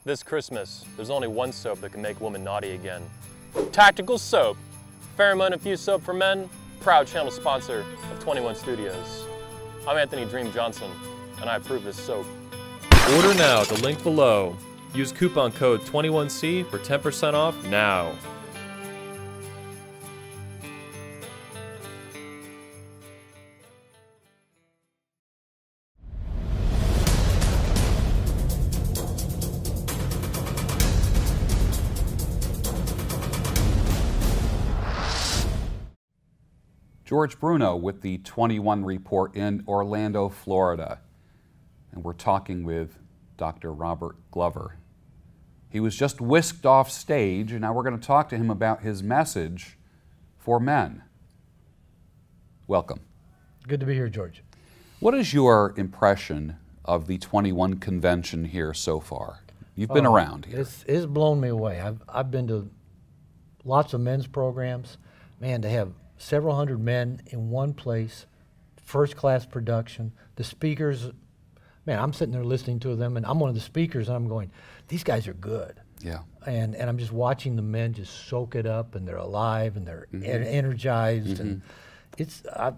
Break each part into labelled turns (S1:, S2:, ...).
S1: This Christmas, there's only one soap that can make a woman naughty again. Tactical Soap. Pheromone-infused soap for men, proud channel sponsor of 21 Studios. I'm Anthony Dream Johnson, and I approve this soap. Order now at the link below. Use coupon code 21C for 10% off now.
S2: George Bruno with the 21 Report in Orlando, Florida. And we're talking with Dr. Robert Glover. He was just whisked off stage, and now we're going to talk to him about his message for men. Welcome.
S3: Good to be here, George.
S2: What is your impression of the 21 convention here so far? You've been around here.
S3: It's blown me away. I've been to lots of men's programs. Man, to have several hundred men in one place, first-class production. The speakers, man, I'm sitting there listening to them, and I'm one of the speakers, and I'm going, these guys are good.
S2: Yeah.
S3: And I'm just watching the men just soak it up, and they're alive, and they're energized, and it's, I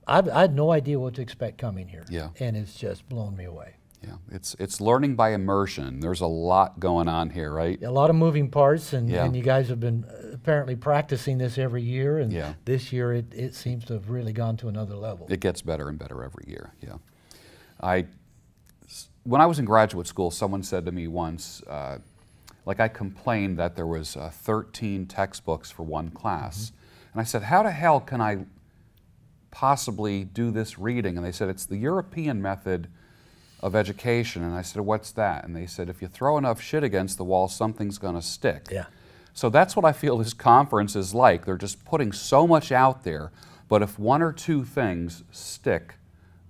S3: had no idea what to expect coming here.
S2: Yeah.
S3: And it's just blown me away.
S2: Yeah, it's learning by immersion. There's a lot going on here, right?
S3: A lot of moving parts, and you guys have been apparently practicing this every year, and this year it seems to have really gone to another level.
S2: It gets better and better every year, yeah. When I was in graduate school, someone said to me once, like I complained that there was 13 textbooks for one class. And I said, how the hell can I possibly do this reading? And they said, it's the European method of education. And I said, what's that? And they said, if you throw enough shit against the wall, something's going to stick.
S3: Yeah.
S2: So that's what I feel this conference is like. They're just putting so much out there, but if one or two things stick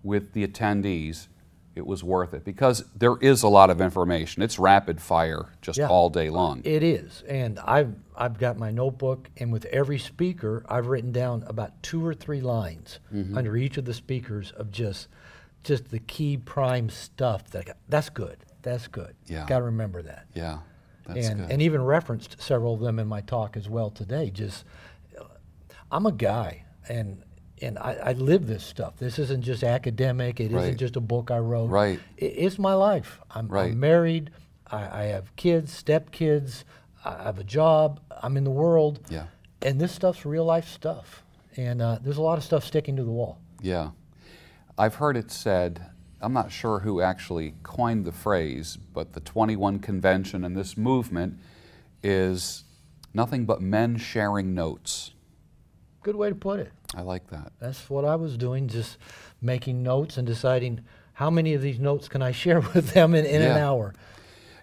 S2: with the attendees, it was worth it, because there is a lot of information. It's rapid fire just all day long.
S3: It is, and I've got my notebook, and with every speaker, I've written down about 2 or 3 lines under each of the speakers of just the key prime stuff. That's good. That's good.
S2: Yeah.
S3: Got to remember that.
S2: Yeah, that's good.
S3: And even referenced several of them in my talk as well today. Just, I'm a guy, and I live this stuff. This isn't just academic. It isn't just a book I wrote.
S2: Right.
S3: It's my life. I'm married. I have kids, stepkids. I have a job. I'm in the world.
S2: Yeah.
S3: And this stuff's real life stuff. And there's a lot of stuff sticking to the wall.
S2: Yeah. I've heard it said, I'm not sure who actually coined the phrase, but the 21 convention and this movement is nothing but men sharing notes.
S3: Good way to put it.
S2: I like that.
S3: That's what I was doing, just making notes and deciding how many of these notes can I share with them in an hour.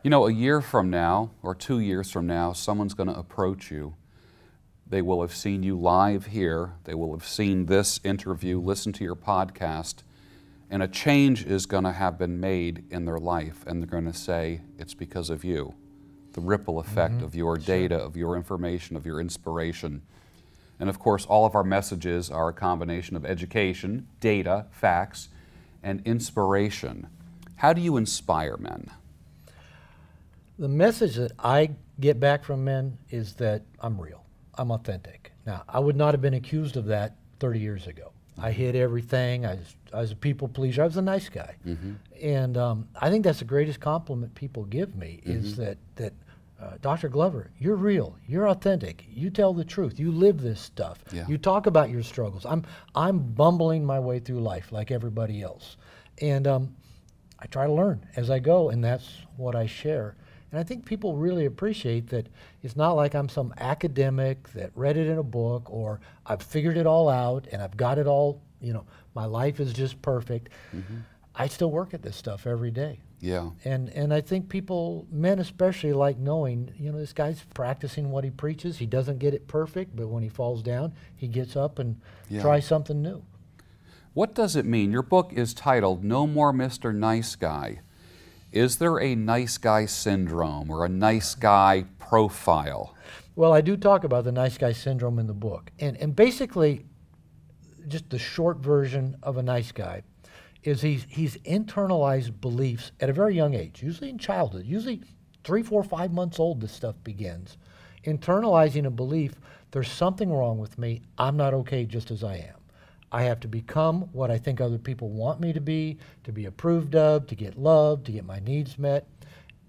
S2: You know, a year from now or 2 years from now, someone's going to approach you. They will have seen you live here. They will have seen this interview, listened to your podcast, and a change is going to have been made in their life, and they're going to say, it's because of you. The ripple effect of your data, of your information, of your inspiration. And of course, all of our messages are a combination of education, data, facts, and inspiration. How do you inspire men?
S3: The message that I get back from men is that I'm real. I'm authentic. Now, I would not have been accused of that 30 years ago. I hid everything. I was a people pleaser. I was a nice guy. And I think that's the greatest compliment people give me is that Dr. Glover, you're real. You're authentic. You tell the truth. You live this stuff. You talk about your struggles. I'm bumbling my way through life like everybody else. And I try to learn as I go, and that's what I share. And I think people really appreciate that it's not like I'm some academic that read it in a book, or I've figured it all out and I've got it all, my life is just perfect. I still work at this stuff every day.
S2: Yeah.
S3: And I think people, men especially, like knowing, this guy's practicing what he preaches. He doesn't get it perfect, but when he falls down, he gets up and tries something new.
S2: What does it mean? Your book is titled, No More Mr. Nice Guy. Is there a nice guy syndrome or a nice guy profile?
S3: Well, I do talk about the nice guy syndrome in the book. And basically, just the short version of a nice guy is he's internalized beliefs at a very young age, usually in childhood, usually 3, 4, 5 months old, this stuff begins. Internalizing a belief, there's something wrong with me, I'm not okay just as I am. I have to become what I think other people want me to be approved of, to get loved, to get my needs met.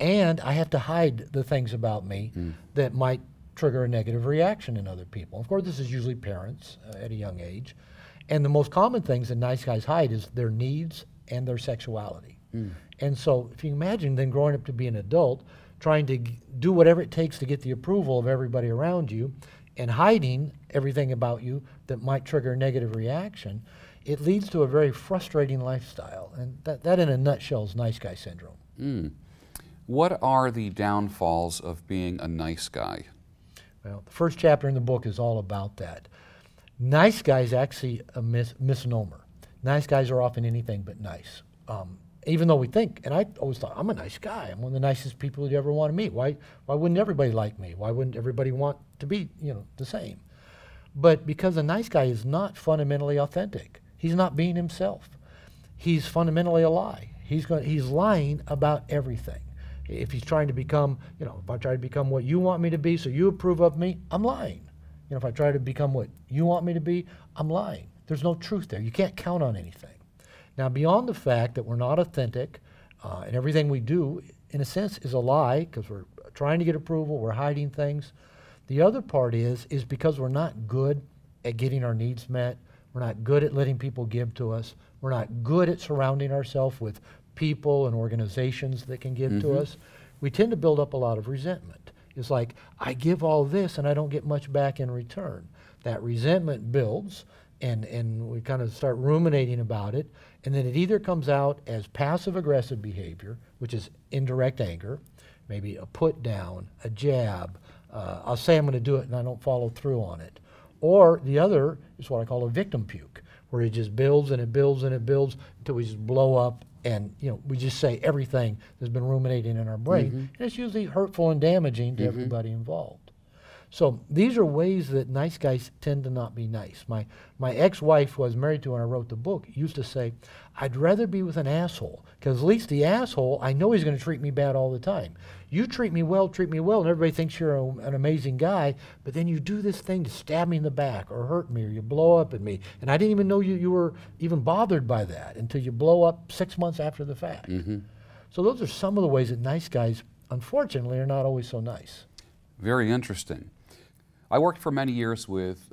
S3: And I have to hide the things about me that might trigger a negative reaction in other people. Of course, this is usually parents at a young age. And the most common things that nice guys hide is their needs and their sexuality. And so if you imagine then growing up to be an adult, trying to do whatever it takes to get the approval of everybody around you and hiding everything about you that might trigger a negative reaction, it leads to a very frustrating lifestyle. And that in a nutshell is nice guy syndrome.
S2: What are the downfalls of being a nice guy?
S3: Well, the first chapter in the book is all about that. Nice guy is actually a misnomer. Nice guys are often anything but nice. Even though we think, and I always thought, I'm a nice guy. I'm one of the nicest people you ever want to meet. Why wouldn't everybody like me? Why wouldn't everybody want to be, the same? But because a nice guy is not fundamentally authentic. He's not being himself. He's fundamentally a lie. He's lying about everything. If he's trying to become, if I try to become what you want me to be so you approve of me, I'm lying. If I try to become what you want me to be, I'm lying. There's no truth there. You can't count on anything. Now, beyond the fact that we're not authentic and everything we do, in a sense, is a lie because we're trying to get approval, we're hiding things. The other part is because we're not good at getting our needs met, we're not good at letting people give to us, we're not good at surrounding ourselves with people and organizations that can give to us, we tend to build up a lot of resentment. It's like, I give all this and I don't get much back in return. That resentment builds and we kind of start ruminating about it, and then it either comes out as passive-aggressive behavior, which is indirect anger, maybe a put down, a jab, I'll say I'm going to do it and I don't follow through on it. Or the other is what I call a victim puke, where it just builds and it builds and it builds until we just blow up and we just say everything that's been ruminating in our brain, and it's usually hurtful and damaging to everybody involved. So these are ways that nice guys tend to not be nice. My ex-wife, who I was married to when I wrote the book, used to say, I'd rather be with an asshole, because at least the asshole, I know he's going to treat me bad all the time. You treat me well, and everybody thinks you're an amazing guy, but then you do this thing to stab me in the back or hurt me or you blow up at me, and I didn't even know you were even bothered by that until you blow up 6 months after the fact. So those are some of the ways that nice guys, unfortunately, are not always so nice.
S2: Very interesting. I worked for many years with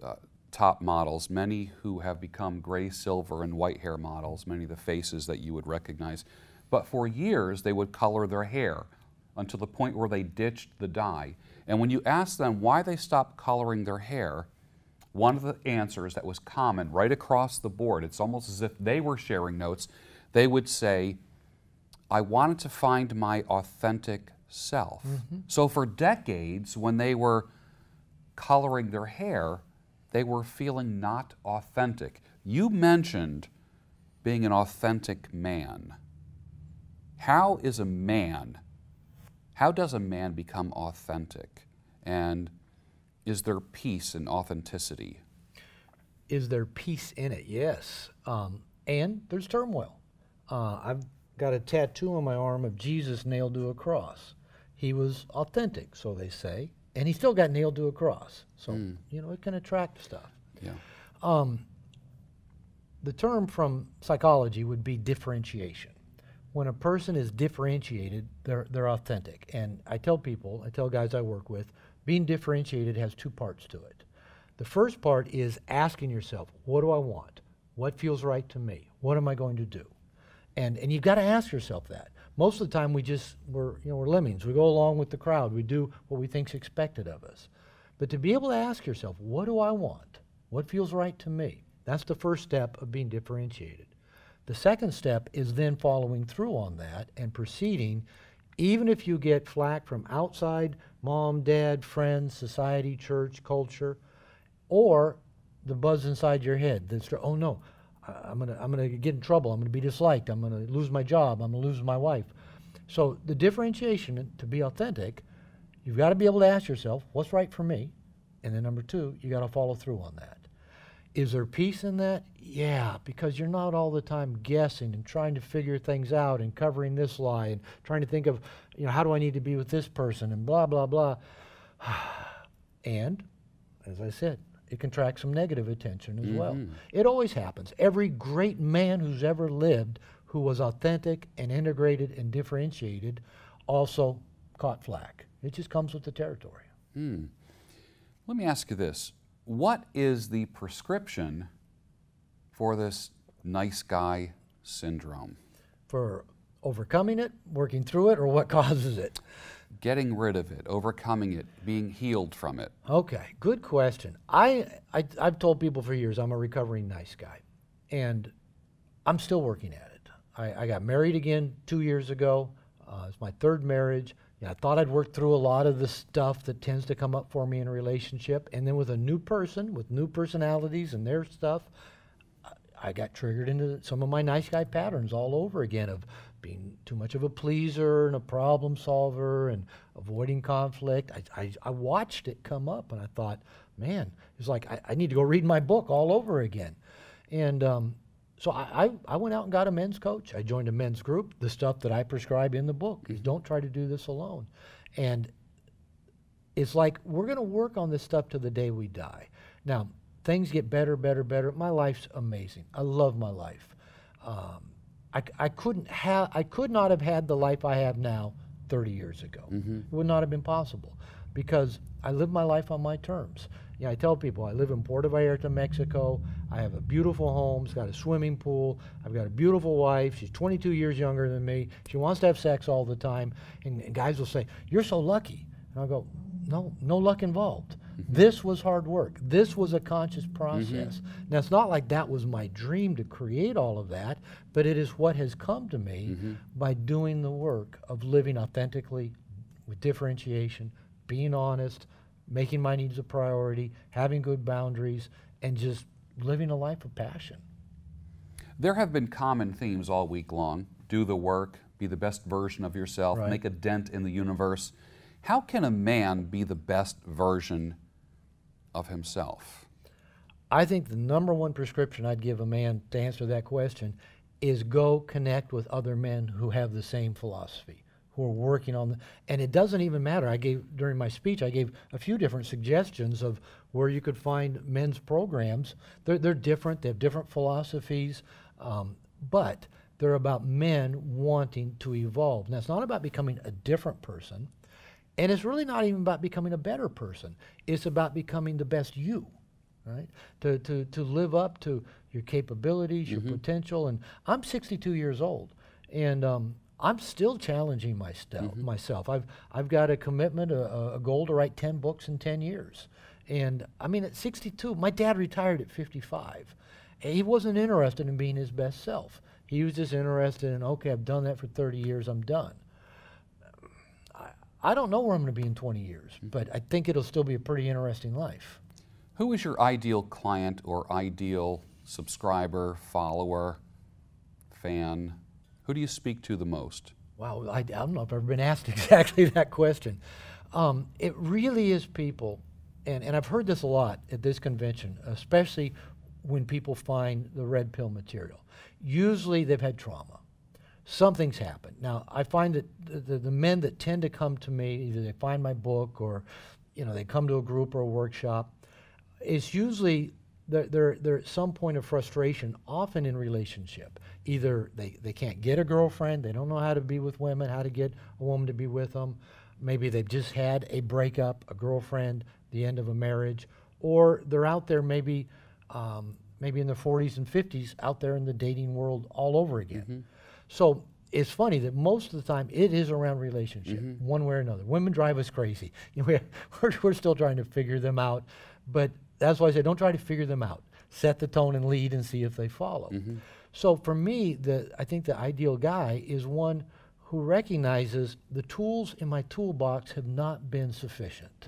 S2: top models, many who have become gray, silver, and white hair models, many of the faces that you would recognize. But for years, they would color their hair until the point where they ditched the dye. And when you ask them why they stopped coloring their hair, one of the answers that was common right across the board, it's almost as if they were sharing notes, they would say, I wanted to find my authentic self. So for decades, when they were coloring their hair, they were feeling not authentic. You mentioned being an authentic man. How does a man become authentic? And is there peace in authenticity?
S3: Is there peace in it? Yes. And there's turmoil. I've got a tattoo on my arm of Jesus nailed to a cross. He was authentic, so they say, and he still got nailed to a cross. So, it can attract stuff.
S2: Yeah.
S3: The term from psychology would be differentiation. When a person is differentiated, they're authentic. And I tell guys I work with, being differentiated has two parts to it. The first part is asking yourself, what do I want? What feels right to me? What am I going to do? And you've got to ask yourself that. Most of the time we're lemmings. We go along with the crowd. We do what we think's expected of us. But to be able to ask yourself, what do I want? What feels right to me? That's the first step of being differentiated. The second step is then following through on that and proceeding, even if you get flack from outside, mom, dad, friends, society, church, culture, or the buzz inside your head that's, oh no, I'm gonna get in trouble, I'm gonna be disliked, I'm gonna lose my job, I'm gonna lose my wife. So the differentiation, to be authentic, you've got to be able to ask yourself, what's right for me? And then number two, you got to follow through on that. Is there peace in that? Yeah, because you're not all the time guessing and trying to figure things out and covering this lie and trying to think of, how do I need to be with this person and blah, blah, blah. And, as I said, it can attract some negative attention as well. It always happens. Every great man who's ever lived who was authentic and integrated and differentiated also caught flack. It just comes with the territory.
S2: Let me ask you this. What is the prescription for this nice guy syndrome?
S3: For overcoming it, working through it, or what causes it?
S2: Getting rid of it, overcoming it, being healed from it.
S3: Okay, good question. I've told people for years I'm a recovering nice guy, and I'm still working at it. I got married again 2 years ago. It's my third marriage. I thought I'd worked through a lot of the stuff that tends to come up for me in a relationship, and then with a new person, with new personalities and their stuff, I got triggered into some of my nice guy patterns all over again of being too much of a pleaser and a problem solver and avoiding conflict. I watched it come up, and I thought, man, it's like I need to go read my book all over again. And so I went out and got a men's coach. I joined a men's group. The stuff that I prescribe in the book is don't try to do this alone. And it's like we're going to work on this stuff to the day we die. Now, things get better, better, better. My life's amazing. I love my life. I could not have had the life I have now 30 years ago. It would not have been possible because I live my life on my terms. I tell people I live in Puerto Vallarta, Mexico. I have a beautiful home. It's got a swimming pool. I've got a beautiful wife. She's 22 years younger than me. She wants to have sex all the time. And guys will say, "You're so lucky." And I'll go, no luck involved. This was hard work. This was a conscious process. Now, it's not like that was my dream to create all of that, but it is what has come to me by doing the work of living authentically with differentiation, being honest, making my needs a priority, having good boundaries, and just living a life of passion.
S2: There have been common themes all week long. Do the work, be the best version of yourself, make a dent in the universe. How can a man be the best version of himself?
S3: I think the number one prescription I'd give a man to answer that question is go connect with other men who have the same philosophy, who are working on and it doesn't even matter. During my speech, I gave a few different suggestions of where you could find men's programs. They're different, they have different philosophies, but they're about men wanting to evolve. Now, it's not about becoming a different person, and it's really not even about becoming a better person. It's about becoming the best you, right? To live up to your capabilities, your potential. And I'm 62 years old, and I'm still challenging myself. I've got a commitment, a goal to write 10 books in 10 years. And I mean, at 62, my dad retired at 55. He wasn't interested in being his best self. He was just interested in, okay, I've done that for 30 years, I'm done. I don't know where I'm going to be in 20 years, but I think it'll still be a pretty interesting life.
S2: Who is your ideal client or ideal subscriber, follower, fan? Who do you speak to the most?
S3: Wow, I don't know if I've ever been asked exactly that question. It really is people, and I've heard this a lot at this convention, especially when people find the red pill material. Usually they've had trauma. Something's happened. Now, I find that the men that tend to come to me, either they find my book or they come to a group or a workshop, it's usually they're at some point of frustration, often in relationship. Either they can't get a girlfriend, they don't know how to be with women, how to get a woman to be with them. Maybe they've just had a breakup, a girlfriend, the end of a marriage, or they're out there maybe in their 40s and 50s, out there in the dating world all over again. So it's funny that most of the time it is around relationship, one way or another. Women drive us crazy. We're still trying to figure them out, but that's why I say don't try to figure them out. Set the tone and lead and see if they follow. So for me, I think the ideal guy is one who recognizes the tools in my toolbox have not been sufficient.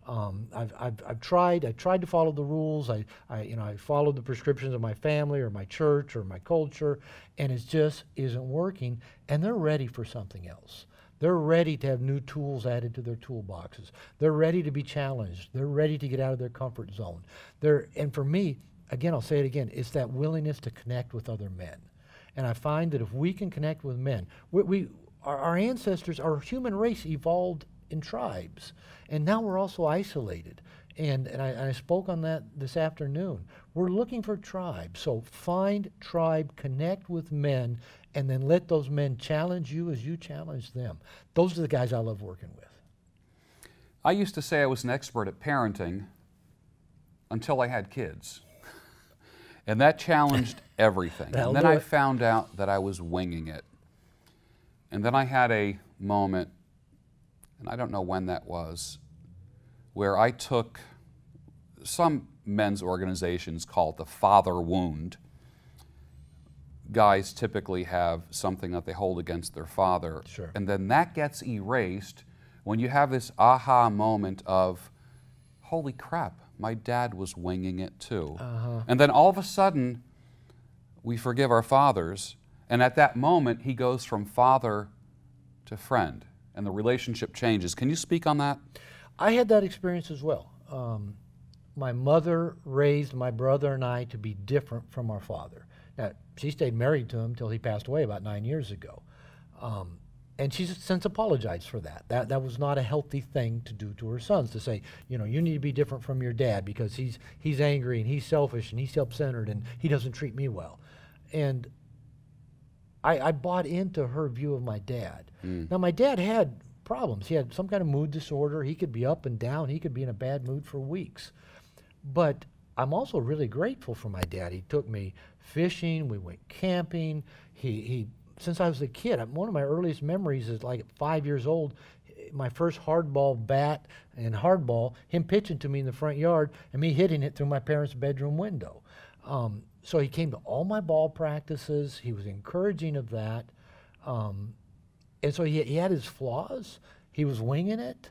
S3: I've tried to follow the rules. I followed the prescriptions of my family or my church or my culture, and it just isn't working. And they're ready for something else. They're ready to have new tools added to their toolboxes. They're ready to be challenged. They're ready to get out of their comfort zone. And for me, again, I'll say it again, it's that willingness to connect with other men. And I find that if we can connect with men, our ancestors, our human race evolved in tribes, and now we're also isolated. And I spoke on that this afternoon. We're looking for tribes. So find tribe, connect with men, and then let those men challenge you as you challenge them. Those are the guys I love working with.
S2: I used to say I was an expert at parenting until I had kids. And that challenged everything. And then I found out that I was winging it. And then I had a moment, and I don't know when that was, where I took, some men's organizations call it the father wound. Guys typically have something that they hold against their father.
S3: Sure.
S2: And then that gets erased when you have this aha moment of, holy crap, my dad was winging it too. And then all of a sudden, we forgive our fathers, and at that moment, he goes from father to friend, and the relationship changes. Can you speak on that?
S3: I had that experience as well. My mother raised my brother and I to be different from our father. Now, she stayed married to him till he passed away about 9 years ago. And she's since apologized for that. That was not a healthy thing to do to her sons, to say, you know, you need to be different from your dad because he's angry and he's selfish and he's self-centered and he doesn't treat me well. And I bought into her view of my dad. Now, my dad had problems. He had some kind of mood disorder. He could be up and down. He could be in a bad mood for weeks. But I'm also really grateful for my dad. He took me fishing. We went camping. Since I was a kid, one of my earliest memories is like at 5 years old, my first hardball bat and hardball, him pitching to me in the front yard and me hitting it through my parents' bedroom window. So he came to all my ball practices. He was encouraging of that. And so he had his flaws. He was winging it.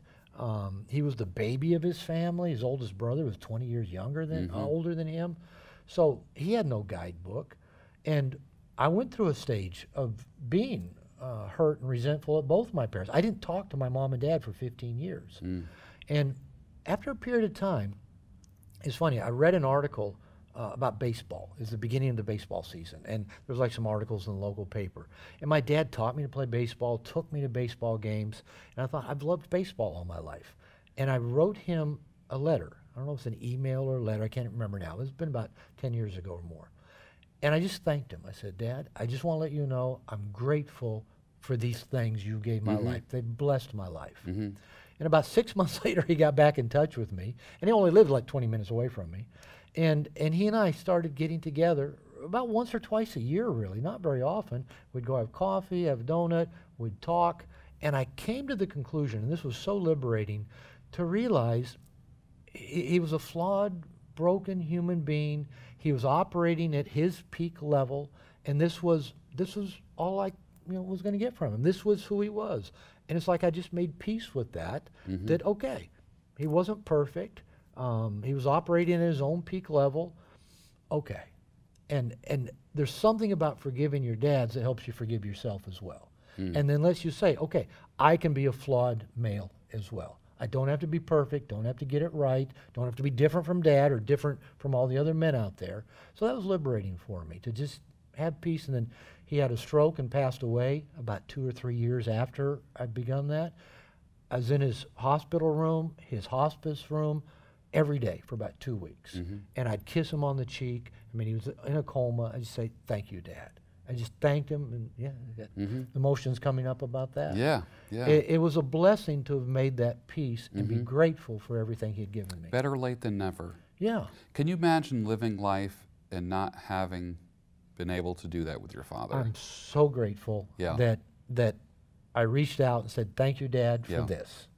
S3: He was the baby of his family. His oldest brother was 20 years younger than, older than him. So he had no guidebook. And I went through a stage of being hurt and resentful at both my parents. I didn't talk to my mom and dad for 15 years. And after a period of time, it's funny, I read an article about baseball. It was the beginning of the baseball season. And there was like some articles in the local paper. And my dad taught me to play baseball, took me to baseball games. And I thought, I've loved baseball all my life. And I wrote him a letter. I don't know if it's an email or a letter. I can't remember now. It's been about 10 years ago or more. And I just thanked him. I said, Dad, I just want to let you know I'm grateful for these things you gave my life. They blessed my life. And about 6 months later, he got back in touch with me. And he only lived like 20 minutes away from me. And he and I started getting together about once or twice a year, really, not very often. We'd go have coffee, have a donut, we'd talk. And I came to the conclusion, and this was so liberating, to realize he was a flawed, broken human being. He was operating at his peak level, and this was all I was going to get from him. This was who he was. And it's like I just made peace with that, that, okay, he wasn't perfect. He was operating at his own peak level. Okay. And there's something about forgiving your dads that helps you forgive yourself as well. And then lets you say, okay, I can be a flawed male as well. I don't have to be perfect, don't have to get it right, don't have to be different from Dad or different from all the other men out there. So that was liberating for me, to just have peace. And then he had a stroke and passed away about 2 or 3 years after I'd begun that. I was in his hospital room, his hospice room, every day for about 2 weeks. And I'd kiss him on the cheek. I mean, he was in a coma. I'd just say, thank you, Dad. I just thanked him, and yeah, emotions coming up about that.
S2: Yeah.
S3: It was a blessing to have made that peace and be grateful for everything he'd given me.
S2: Better late than never.
S3: Yeah.
S2: Can you imagine living life and not having been able to do that with your father?
S3: I'm so grateful that I reached out and said, thank you, Dad, for this.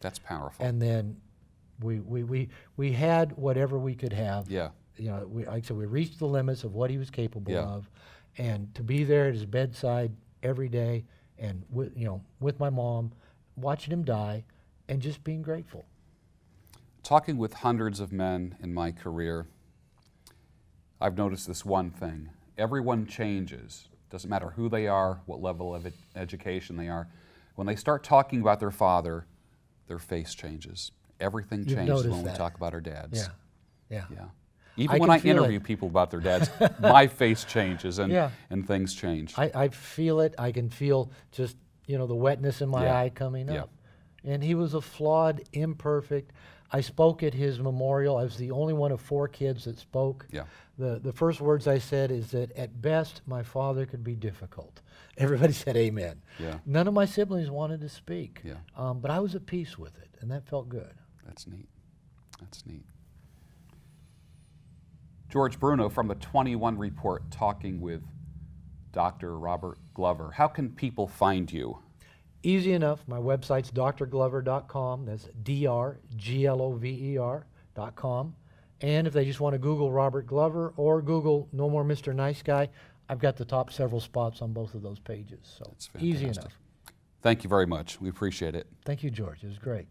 S2: That's powerful.
S3: And then we had whatever we could have.
S2: Yeah.
S3: Like I said, we reached the limits of what he was capable of. And to be there at his bedside every day, and with my mom, watching him die, and just being grateful.
S2: Talking with hundreds of men in my career, I've noticed this one thing. Everyone changes. Doesn't matter who they are, what level of education they are. When they start talking about their father, their face changes. Everything changes when we talk about our dads.
S3: Yeah.
S2: Even when I interview people about their dads, my face changes and things change.
S3: I feel it. I can feel just, you know, the wetness in my eye coming up. And he was a flawed, imperfect. I spoke at his memorial. I was the only one of 4 kids that spoke. The first words I said is that at best my father could be difficult. Everybody said amen. None of my siblings wanted to speak. But I was at peace with it, and that felt good.
S2: That's neat. That's neat. George Bruno from the 21 Report talking with Dr. Robert Glover. How can people find you?
S3: Easy enough. My website's drglover.com. That's drglover.com. And if they just want to Google Robert Glover or Google No More Mr. Nice Guy, I've got the top several spots on both of those pages. So
S2: That's
S3: easy enough.
S2: Thank you very much. We appreciate it.
S3: Thank you, George. It was great.